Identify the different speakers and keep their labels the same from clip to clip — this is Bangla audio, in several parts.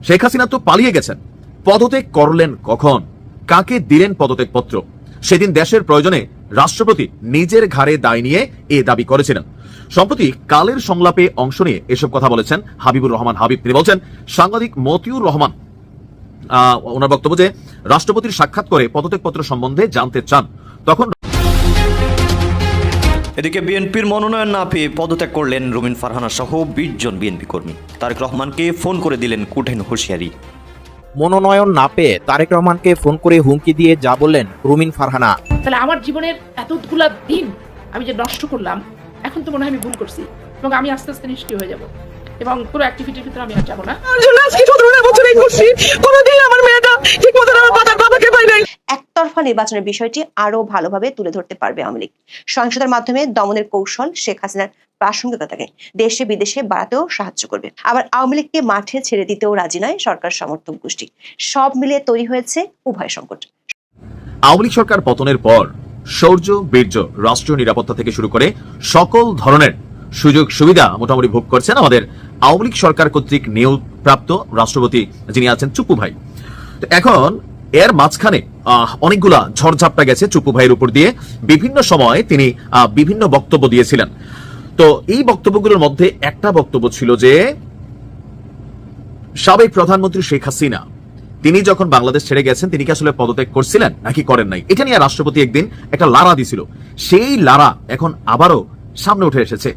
Speaker 1: শেখ হাসিনা তো পালিয়ে গেছেন, পদত্যাগ করলেন কখন, কাকে দিলেন পদত্যাগ পত্র? সেদিন দেশের প্রয়োজনে রাষ্ট্রপতি নিজের ঘাড়ে দায় নিয়ে এ দাবি করেছিলেন। সম্প্রতি কালের সংলাপে অংশ নিয়ে এসব কথা বলেছেন হাবিবুর রহমান হাবিব। তিনি বলছেন, সাংবাদিক মতিউর রহমান ওনার বক্তব্য যে রাষ্ট্রপতির সাক্ষাৎ করে পদত্যাগপত্র সম্বন্ধে জানতে চান, তখন
Speaker 2: এদিকে বিএনপির মনোনয়ন না পেয়ে পদত্যাগ করলেন রুমিন ফারহানা সহ 20 জন বিএনপি কর্মী। তারেক রহমানকে ফোন করে দিলেন কঠিন হুঁশিয়ারি।
Speaker 3: মনোনয়ন না পেয়ে তারেক রহমানকে ফোন করে হুমকি দিয়ে যা বললেন রুমিন ফারহানা।
Speaker 4: তাহলে আমার জীবনের এতগুলা দিন আমি যে নষ্ট করলাম, এখন তো মনে হয় আমি ভুল করছি এবং আমি আস্তে আস্তে নিষ্ক্রিয় হয়ে যাব এবং পুরো অ্যাক্টিভিটির ভিতরে আমি আর যাবো না।
Speaker 5: একতরফা নির্বাচনের বিষয়টি আরো ভালোভাবে তুলে ধরতে পারবে আওয়ামী লীগ। সহিংসতার মাধ্যমে দমনের কৌশল শেখ হাসিনার প্রাসঙ্গিকতাকে দেশে বিদেশে বাড়াতেও সাহায্য করবে। আবার আওয়ামী লীগকে মাঠে ছেড়ে দিতেও রাজি নয় সরকার সমর্থক গোষ্ঠী। সব মিলিয়ে তৈরি হয়েছে উভয় সংকট।
Speaker 1: আওয়ামী লীগ সরকার পতনের পর শৌর্য বীর্য, রাষ্ট্রীয় নিরাপত্তা থেকে শুরু করে সকল ধরনের সুযোগ সুবিধা মোটামুটি ভোগ করছেন আমাদের আওয়ামী লীগ সরকার কর্তৃক নিয়োগপ্রাপ্ত রাষ্ট্রপতি যিনি আছেন চুপ্পু ভাই। এখন এর মাঝখানে অনেকগুলা ঝড়ঝাপটা গেছে চুপ্পু ভাইয়ের উপর দিয়ে। বিভিন্ন সময় তিনি বিভিন্ন বক্তব্য দিয়েছিলেন। তো এই বক্তব্যগুলোর মধ্যে একটা বক্তব্য ছিল যে সাবেক প্রধানমন্ত্রী শেখ হাসিনা তিনি যখন বাংলাদেশ ছেড়ে গেছেন, তিনি কি আসলে পদত্যাগ করছিলেন নাকি করেন নাই, এটা নিয়ে রাষ্ট্রপতি একদিন একটা লারা দিছিল। সেই লারা এখন আবারও সামনে উঠে এসেছে,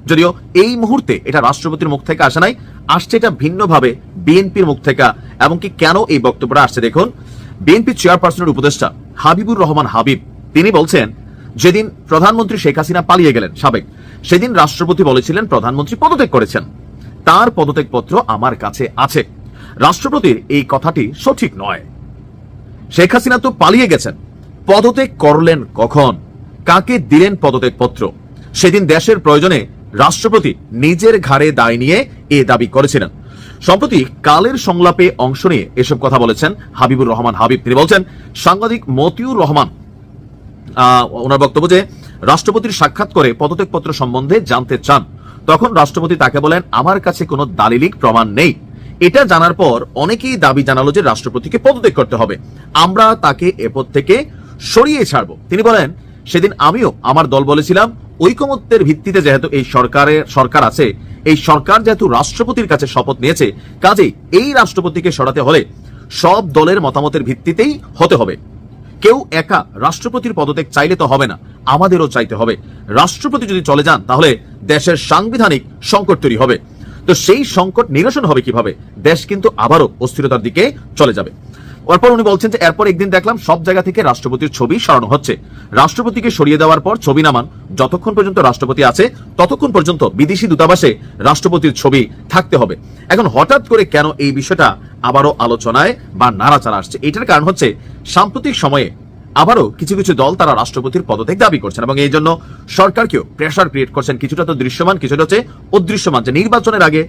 Speaker 1: যদিও এই মুহূর্তে এটা রাষ্ট্রপতির মুখ থেকে আসে নাই, আসছে এটা ভিন্নভাবে বিএনপির মুখ থেকে। এমনকি কেন এই বক্তব্যটা আসছে দেখুন। বিএনপি চেয়ারপারসনের উপদেষ্টা হাবিবুর রহমান হাবিব তিনি বলছেন, যেদিন প্রধানমন্ত্রী শেখ হাসিনা পালিয়ে গেলেন সাবেক, সেদিন রাষ্ট্রপতি বলেছিলেন প্রধানমন্ত্রী পদত্যাগ করেছেন, তার পদত্যাগ পত্র আমার কাছে আছে। রাষ্ট্রপতির এই কথাটি সঠিক নয়। শেখ হাসিনা তো পালিয়ে গেছেন, পদত্যাগ করলেন কখন, কাকে দিলেন পদত্যাগ পত্র? সেদিন দেশের প্রয়োজনে রাষ্ট্রপতি নিজের ঘাড়ে দায় নিয়ে এ দাবি করেছিলেন। সম্প্রতি কালের সংলাপে অংশ নিয়ে এসব কথা বলেছেন হাবিবুর রহমান হাবিব। তিনি বলছেন, সাংবাদিক মতিউর রহমান ওনার বক্তব্য যে রাষ্ট্রপতির সাক্ষাৎ করে পদত্যাগপত্র সম্বন্ধে জানতে চান, তখন রাষ্ট্রপতি তাকে বলেন, আমার কাছে কোনো দালিলিক প্রমাণ নেই। এটা জানার পর অনেকেই দাবি জানালো যে রাষ্ট্রপতিকে পদত্যাগ করতে হবে, আমরা তাকে এ পদ থেকে সরিয়ে ছাড়বো। তিনি বলেন, সেদিন আমিও আমার দল বলেছিলাম ঐকমত্যের ভিত্তিতে যেহেতু এই সরকার আছে, এই সরকার যেহেতু রাষ্ট্রপতির কাছে শপথ নিয়েছে, কাজেই এই রাষ্ট্রপতিকে সরাতে হলে সব দলের মতামতের ভিত্তিতেই হতে হবে। কেউ একা রাষ্ট্রপতির পদত্যাগ চাইলে তো হবে না, আমাদেরও চাইতে হবে। রাষ্ট্রপতি যদি চলে যান তাহলে দেশের সাংবিধানিক সংকট তৈরি হবে। তো সেই সংকট নিরসন হবে কিভাবে? দেশ কিন্তু আবারও অস্থিরতার দিকে চলে যাবে। এরপর উনি বলছেন যে এরপর একদিন দেখলাম সব জায়গা থেকে রাষ্ট্রপতির ছবি সরানো হচ্ছে। রাষ্ট্রপতিকে সরিয়ে দেওয়ার পর ছবি নামান, যতক্ষণ পর্যন্ত রাষ্ট্রপতি আছে ততক্ষণ পর্যন্ত বিদেশি দূতাবাসে রাষ্ট্রপতির ছবি থাকতে হবে। এখন হঠাৎ করে কেন এই বিষয়টা আবারও আলোচনায় বা নাড়াচাড়া আসছে? এটার কারণ হচ্ছে সাম্প্রতিক সময়ে আবারও কিছু কিছু দল তারা রাষ্ট্রপতির পদত্যাগ দাবি করছেন এবং এই জন্য সরকারকেও প্রেসার ক্রিয়েট করছেন। কিছুটা তো দৃশ্যমান, কিছুটা হচ্ছে অদৃশ্যমান, যে নির্বাচনের আগে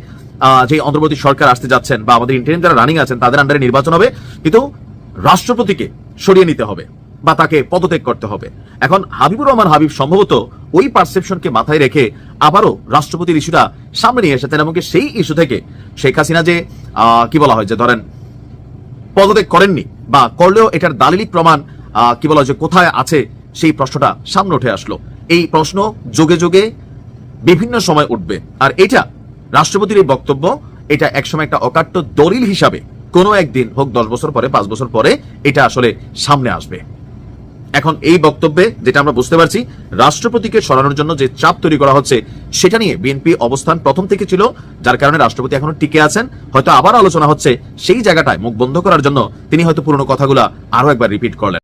Speaker 1: যে অন্তর্বর্তী সরকার আসতে যাচ্ছেন বা আমাদের ইন্টারিম যারা রানিং আছেন তাদের আন্ডারে নির্বাচন হবে, কিন্তু রাষ্ট্রপতিকে সরিয়ে নিতে হবে বা তাকে পদত্যাগ করতে হবে। এখন হাবিবুর রহমান হাবিব সম্ভবত ওই পারসেপশনকে মাথায় রেখে আবারও রাষ্ট্রপতির ইস্যুটা সামনে নিয়ে এসেছেন এবং সেই ইস্যু থেকে শেখ হাসিনা যে কি বলা হয় যে ধরেন পদত্যাগ করেননি বা করলেও এটার দালিলিক প্রমাণ কি বলা হয় যে কোথায় আছে, সেই প্রশ্নটা সামনে উঠে আসলো। এই প্রশ্ন যুগে যুগে বিভিন্ন সময় উঠবে, আর এটা রাষ্ট্রপতির এই বক্তব্য এটা একসময় একটা অকাট্য দলিল হিসাবে কোনো একদিন হোক 10 বছর পরে 5 বছর পরে এটা আসলে সামনে আসবে। এখন এই বক্তব্যে যেটা আমরা বুঝতে পারছি, রাষ্ট্রপতিকে সরানোর জন্য যে চাপ তৈরি করা হচ্ছে সেটা নিয়ে বিএনপি অবস্থান প্রথম থেকে ছিল, যার কারণে রাষ্ট্রপতি এখনো টিকে আছেন। হয়তো আবার আলোচনা হচ্ছে, সেই জায়গাটায় মুখ বন্ধ করার জন্য তিনি হয়তো পুরনো কথাগুলো আরো একবার রিপিট করলেন।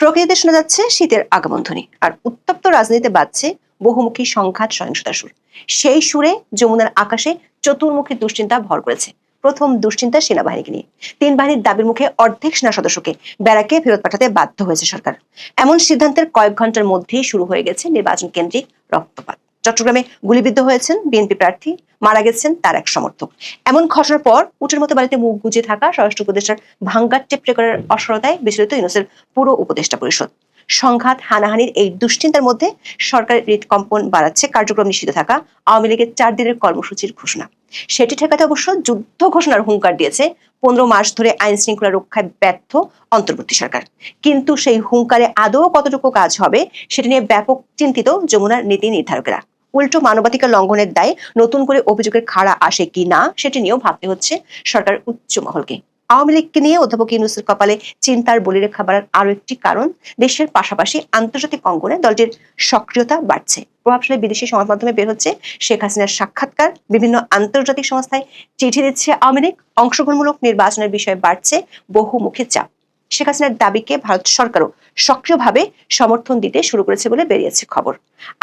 Speaker 5: প্রকৃতিতে শোনা যাচ্ছে শীতের আগমন ধ্বনি, আর উত্তপ্ত রাজনীতিতে বাজছে বহুমুখী সংঘাত সহিংসতার সুর। সেই সুরে যমুনার আকাশে চতুর্মুখী দুশ্চিন্তা ভর করেছে। প্রথম দুশ্চিন্তা সেনাবাহিনীকে নিয়ে। 3 বাহিনীর দাবির মুখে অর্ধেক সেনা সদস্যকে ব্যারাকে ফেরত পাঠাতে বাধ্য হয়েছে সরকার। এমন সিদ্ধান্তের কয়েক ঘন্টার মধ্যেই শুরু হয়ে গেছে নির্বাচন কেন্দ্রিক রক্তপাত। চট্টগ্রামে গুলিবিদ্ধ হয়েছেন বিএনপি প্রার্থী, মারা গেছেন তার এক সমর্থক। এমন ঘটনার পর উটের মতো বাড়িতে মুখ গুজে থাকা স্বরাষ্ট্র উপদেষ্টার ভাঙ্গা টেপ রেকর্ডের অসরতায় বিচলিত ইউনূসের পুরো উপদেষ্টা পরিষদ। সংঘাত হানাহানির এই দুশ্চিন্তার মধ্যে সরকারের হৃদকম্পন বাড়াচ্ছে কার্যক্রম নিষিদ্ধ থাকা আওয়ামী লীগের 4 দিনের কর্মসূচির ঘোষণা। সেটি ঠেকাতে অবশ্য যুদ্ধ ঘোষণার হুঙ্কার দিয়েছে 15 মাস ধরে আইন শৃঙ্খলা রক্ষায় ব্যর্থ অন্তর্বর্তী সরকার, কিন্তু সেই হুঙ্কারে আদৌ কতটুকু কাজ হবে সেটা নিয়ে ব্যাপক চিন্তিত যমুনার নীতি নির্ধারকেরা। উল্টো মানবাধিকার লঙ্ঘনের দায়ে নতুন করে অভিযোগের খাড়া আসে কি না সেটি নিয়েও ভাবতে হচ্ছে সরকার উচ্চ মহলকে। আওয়ামী লীগকে নিয়ে অধ্যাপক ইউনূসের কপালে চিন্তার বলিরেখা বাড়ার আরো একটি কারণ, দেশের পাশাপাশি আন্তর্জাতিক অঙ্গনে দলটির সক্রিয়তা বাড়ছে। প্রভাবশালী বিদেশি সংবাদ মাধ্যমে বের হচ্ছে শেখ হাসিনার সাক্ষাৎকার, বিভিন্ন আন্তর্জাতিক সংস্থায় চিঠি দিচ্ছে আওয়ামী লীগ, অংশগ্রহণমূলক নির্বাচনের বিষয়ে বাড়ছে বহুমুখী চাপ। শেখ হাসিনার দাবিকে ভারত সরকারও সক্রিয়ভাবে সমর্থন দিতে শুরু করেছে বলে বেরিয়েছে খবর।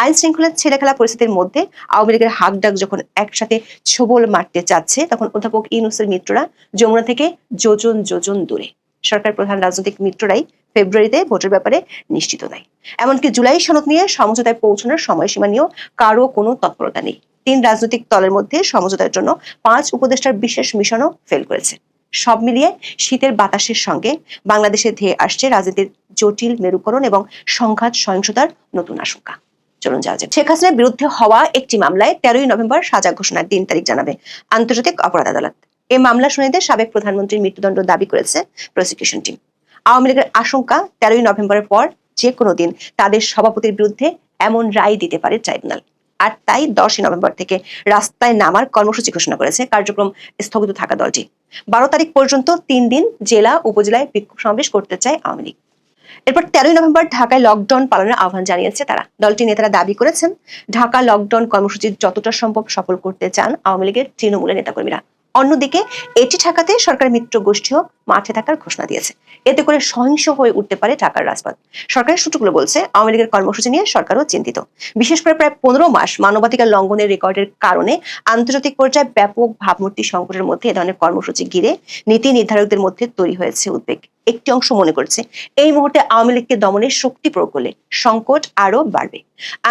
Speaker 5: আইন শৃঙ্খলার ছেলেখেলা পরিস্থিতির মধ্যে আওয়ামী লীগের হাকডাক যখন একসাথে ছোবল মারতে চাচ্ছে, তখন অধ্যাপক ইউনূসের মিত্ররা যমুনা থেকে যোজন যোজন দূরে। সরকার প্রধান রাজনৈতিক মিত্ররাই ফেব্রুয়ারিতে ভোটের ব্যাপারে নিশ্চিত নাই। এমনকি জুলাই সনদ নিয়ে সমঝোতায় পৌঁছানোর সময়সীমা নিয়েও কারো কোনো তৎপরতা নেই। 3 রাজনৈতিক দলের মধ্যে সমঝোতার জন্য 5 উপদেষ্টার বিশেষ মিশনও ফেল করেছে। সব মিলিয়ে শীতের বাতাসের সঙ্গে বাংলাদেশে ধেয়ে আসছে রাজনীতির জটিল মেরুকরণ এবং সংঘাত সহিংসতার নতুন আশঙ্কা। চলুন যাওয়া যাক। শেখ হাসিনার বিরুদ্ধে হওয়া একটি মামলায় 13 নভেম্বর সাজা ঘোষণার দিন তারিখ জানাবে আন্তর্জাতিক অপরাধ আদালত। এই মামলা শুনানিতে সাবেক প্রধানমন্ত্রীর মৃত্যুদণ্ড দাবি করেছে প্রসিকিউশন টিম। আওয়ামী লীগের আশঙ্কা 13 নভেম্বরের পর যে কোনো দিন তাদের সভাপতির বিরুদ্ধে এমন রায় দিতে পারে ট্রাইব্যুনাল। আর তাই 10 নভেম্বর থেকে রাস্তায় নামার কর্মসূচি ঘোষণা করেছে। কার্যক্রম স্থগিত থাকা দলটি 12 তারিখ পর্যন্ত 3 দিন জেলা উপজেলায় বিক্ষোভ সমাবেশ করতে চায় আওয়ামী লীগ। এরপর 13 নভেম্বর ঢাকায় লকডাউন পালনের আহ্বান জানিয়েছে তারা। দলটির নেতারা দাবি করেছেন, ঢাকা লকডাউন কর্মসূচি যতটা সম্ভব সফল করতে চান আওয়ামী লীগের তৃণমূলের নেতাকর্মীরা। অন্যদিকে এটি ঠেকাতে সরকার মিত্র গোষ্ঠীও মাঠে থাকার ঘোষণা দিয়েছে। এতে করে সহিংস হয়ে উঠতে পারে ঢাকার রাজপথ। সরকারের সূত্রগুলো বলছে, আওয়ামী লীগের কর্মসূচি নিয়ে সরকারও চিন্তিত। বিশেষ করে প্রায় 15 মাস মানবাধিকার লঙ্ঘনের রেকর্ডের কারণে আন্তর্জাতিক পর্যায়ে ব্যাপক ভাবমূর্তি সংকটের মধ্যে এ ধরনের কর্মসূচি ঘিরে নীতি নির্ধারকদের মধ্যে তৈরি হয়েছে উদ্বেগ। একটি অংশ মনে করছে এই মুহূর্তে আওয়ামী লীগকে দমনের শক্তি প্রয়োগ করলে সংকট আরো বাড়বে।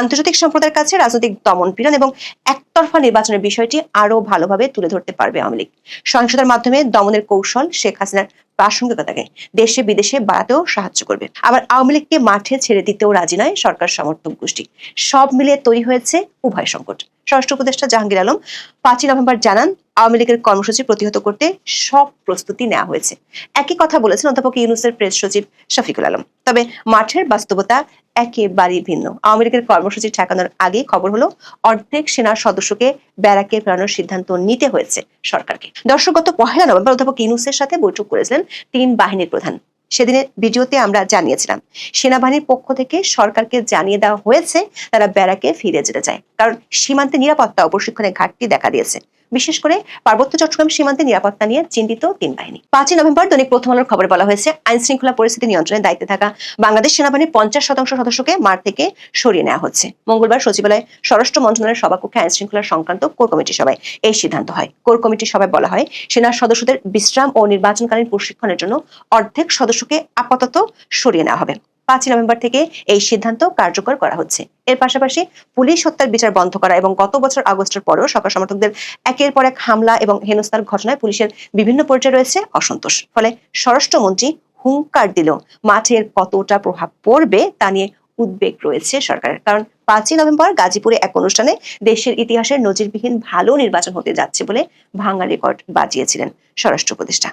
Speaker 5: আন্তর্জাতিক সম্প্রদায়ের কাছে রাজনৈতিক দমন পীড়ন এবং একতরফা নির্বাচনের বিষয়টি আরো ভালোভাবে তুলে ধরতে পারবে আওয়ামী লীগ। সহিংসতার মাধ্যমে দমনের কৌশল শেখ হাসিনার প্রাসঙ্গিকতাকে দেশে বিদেশে বাড়াতেও সাহায্য করবে। আবার আওয়ামী লীগকে মাঠে ছেড়ে দিতেও রাজি নয় সরকার সমর্থক গোষ্ঠী। সব মিলিয়ে তৈরি হয়েছে উভয় সংকট। স্বরাষ্ট্র উপদেষ্টা জাহাঙ্গীর আলম 5 নভেম্বর জানান, আওয়ামী লীগের কর্মসূচি প্রতিহত করতে সব প্রস্তুতি নেওয়া হয়েছে। একই কথা বলেছেন অধ্যাপক ইউনূসের প্রেস সচিব শফিকুল আলম। তবে মাঠের বাস্তবতা একেবারেই ভিন্ন। আওয়ামী লীগের কর্মসূচি ঠেকানোর আগে খবর হলো অর্ধেক সেনা সদস্যকে ব্যারাকে ফেরানোর সিদ্ধান্ত নিতে হয়েছে সরকারকে। দর্শক, গত 1 নভেম্বর অধ্যাপক ইউনূসের সাথে বৈঠক করেছিলেন 3 বাহিনীর প্রধান। সেদিনের ভিডিওতে আমরা জানিয়েছিলাম, সেনাবাহিনীর পক্ষ থেকে সরকারকে জানিয়ে দেওয়া হয়েছে তারা ব্যারাকে ফিরে যেতে চায়, কারণ সীমান্তে নিরাপত্তা ও প্রশিক্ষণের ঘাটতি দেখা দিয়েছে। বিশেষ করে পার্বত্য চট্টগ্রাম সীমান্তে নিরাপত্তা নিয়ে চিন্তিত 3 বাহিনী। 5 নভেম্বর দৈনিক প্রথম আলোর খবরে বলা হয়েছে, আইন শৃঙ্খলা পরিস্থিতি নিয়ন্ত্রণে দায়িত্বে থাকা বাংলাদেশ সেনাবাহিনীর 50% সদস্যকে মাঠ থেকে সরিয়ে নেওয়া হচ্ছে। মঙ্গলবার সচিবালয়ে স্বরাষ্ট্র মন্ত্রণালয়ের সভাকক্ষে আইন শৃঙ্খলা সংক্রান্ত কোর কমিটির সভায় এই সিদ্ধান্ত হয়। কোর কমিটির সভায় বলা হয়, সেনা সদস্যদের বিশ্রাম ও নির্বাচনকালীন প্রশিক্ষণের জন্য অর্ধেক সদস্যকে আপাতত সরিয়ে নেওয়া হবে। 5 নভেম্বর থেকে এই সিদ্ধান্ত কার্যকর করা হচ্ছে। এর পাশাপাশি পুলিশ হত্যার বিচার বন্ধ করা এবং গত বছর আগস্টের পরেও সরকার সমর্থকদের একের পর এক হামলা এবং হেনস্থার ঘটনায় পুলিশের বিভিন্ন পর্যায়ে রয়েছে অসন্তোষ। ফলে স্বরাষ্ট্রমন্ত্রী হুঙ্কার দিলেও মাঠের কতটা প্রভাব পড়বে তা নিয়ে উদ্বেগ রয়েছে সরকারের। কারণ 5 নভেম্বর গাজীপুরে এক অনুষ্ঠানে দেশের ইতিহাসের নজিরবিহীন ভালো নির্বাচন হতে যাচ্ছে বলে ভাঙা রেকর্ড বাজিয়েছিলেন স্বরাষ্ট্র উপদেষ্টা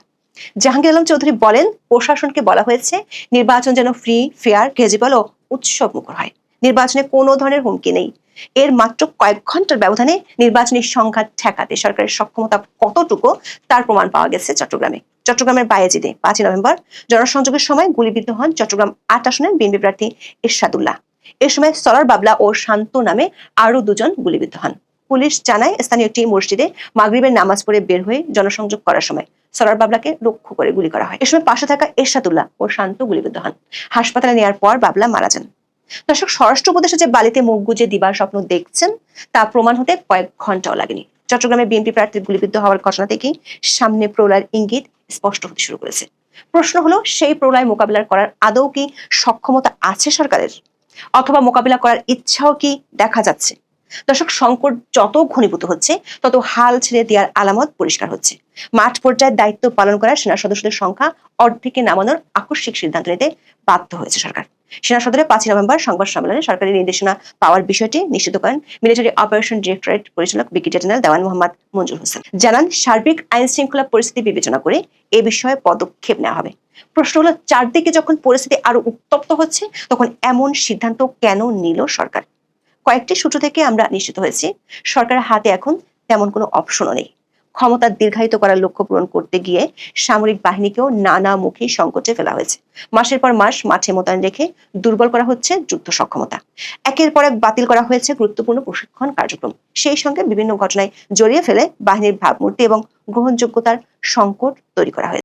Speaker 5: জাহাঙ্গীর আলম চৌধুরী। বলেন, প্রশাসনকে বলা হয়েছে নির্বাচন যেন ফ্রি, ফেয়ার, ক্রেডিবল ও উৎসব মুখর হয়। নির্বাচনে কোনো ধরনের হুমকি নেই। এর মাত্র কয়েক ঘন্টার ব্যবধানে নির্বাচনী সংঘাত ঠেকাতে সরকারের সক্ষমতা কতটুকু তার প্রমাণ পাওয়া গেছে চট্টগ্রামের বায়েজিদে 5 নভেম্বর জনসংযোগের সময় গুলিবিদ্ধ হন চট্টগ্রাম 8 আসনের বিএনপি প্রার্থী এরশাদুল্লাহ। এ সময় সরার বাবলা ও শান্ত নামে আরো 2 জন গুলিবিদ্ধ হন। পুলিশ জানায়, স্থানীয় একটি মসজিদে মাগরিবের নামাজ পড়ে বের হয়ে জনসংযোগ করার সময় সরার বাবলাকে লক্ষ্য করে গুলি করা হয়। এ সময় পাশে থাকা এরশাদুল্লাহ ও শান্ত গুলিবিদ্ধ হন। হাসপাতালে নেওয়ার পর বাবলা মারা যান। দর্শক, স্বরাষ্ট্র উপদেষ্টা যে বালিতে মুখ গুজে দিবার স্বপ্ন দেখছেন তা প্রমাণ হতে কয়েক ঘন্টাও লাগেনি। চট্টগ্রামে বিএনপি প্রার্থীর গুলিবিদ্ধ হওয়ার ঘটনা থেকেই সামনে প্রলয়ের ইঙ্গিত স্পষ্ট হতে শুরু করেছে। প্রশ্ন হলো, সেই প্রলয় মোকাবিলা করার আদৌ কি সক্ষমতা আছে সরকারের, অথবা মোকাবিলা করার ইচ্ছাও কি দেখা যাচ্ছে? দর্শক, সংকট যত ঘনীভূত হচ্ছে তত হাল ছেড়ে দেওয়ার আলামত পরিষ্কার হচ্ছে। মাঠ পর্যায়ে দায়িত্ব পালন করা সেনা সদস্যদের সংখ্যা অর্ধেকে নামানোর আকস্মিক সিদ্ধান্ত নিতে বাধ্য হয়েছে সরকার। সেনা সদরে 5 নভেম্বর সংবাদ সম্মেলনে সরকারি নির্দেশনা পাওয়ার বিষয়টি নিশ্চিত করেন মিলিটারি অপারেশন ডিরেক্টরেট পরিচালক ব্রিগেডিয়ার জেনারেল দেওয়ান মোহাম্মদ মঞ্জুর হোসেন। জানান, সার্বিক আইন শৃঙ্খলা পরিস্থিতি বিবেচনা করে এ বিষয়ে পদক্ষেপ নেওয়া হবে। প্রশ্ন হলো, চারদিকে যখন পরিস্থিতি আরো উত্তপ্ত হচ্ছে তখন এমন সিদ্ধান্ত কেন নিল সরকার? কয়েকটি সূত্র থেকে আমরা নিশ্চিত হয়েছি সরকারের হাতে এখন তেমন কোনো অপশনও নেই। ক্ষমতা দীর্ঘায়িত করার লক্ষ্য পূরণ করতে গিয়ে সামরিক বাহিনীকেও নানামুখী সংকটে ফেলা হয়েছে। মাসের পর মাস মাঠে মোতায়েন রেখে দুর্বল করা হচ্ছে যুদ্ধ সক্ষমতা। একের পর এক বাতিল করা হয়েছে গুরুত্বপূর্ণ প্রশিক্ষণ কার্যক্রম। সেই সঙ্গে বিভিন্ন ঘটনায় জড়িয়ে ফেলে বাহিনীর ভাবমূর্তি এবং গ্রহণযোগ্যতার সংকট তৈরি করা হয়েছে।